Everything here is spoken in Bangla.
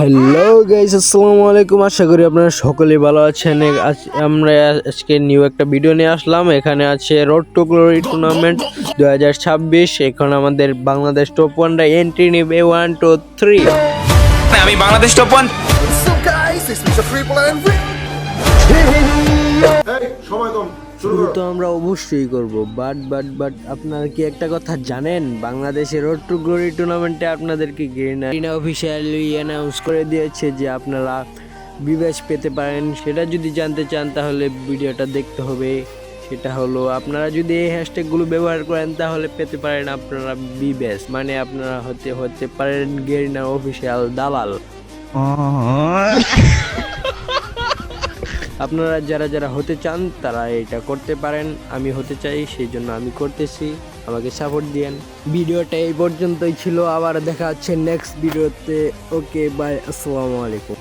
হ্যালো গাইস, আসসালামু আলাইকুম। আশা করি আপনারা সকলেই ভালো আছেন। আমরা আজকে নিউ একটা ভিডিও নিয়ে আসলাম। এখানে আছে রোড টু গ্লোরি টুর্নামেন্ট 2026। এখন আমাদের বাংলাদেশ টপ 1রা এন্ট্রি নেবে 1 2 3। আমি Bangladesh top one. So guys, it's Mr. Triple and Hey, সময় কম শুরু শুরু করো। তো আমরা অবশ্যই করব, বাট আপনারা কি একটা কথা জানেন? বাংলাদেশের রোড টু গ্লোরি টুর্নামেন্টে আপনাদেরকে গেরিনা অফিসিয়ালি অ্যানাউন্স করে দিয়েছে যে আপনারা বিবেচ পেতে পারেন। সেটা যদি জানতে চান তাহলে ভিডিওটা দেখতে হবে। সেটা হলো, আপনারা যদি এই হ্যাশট্যাগুলো ব্যবহার করেন তাহলে পেতে পারেন আপনারা বিবেচ, মানে আপনারা হতে পারেন গেরিনা অফিসিয়াল দালাল। আপনারা যারা যারা হতে চান তারা এটা করতে পারেন। আমি হতে চাই, সেই জন্য আমি করতেছি। আমাকে সাপোর্ট দিয়েন। ভিডিওটা এই পর্যন্তই ছিল, আবার দেখা হচ্ছে নেক্সট ভিডিওতে। ওকে বাই, আসসালামু আলাইকুম।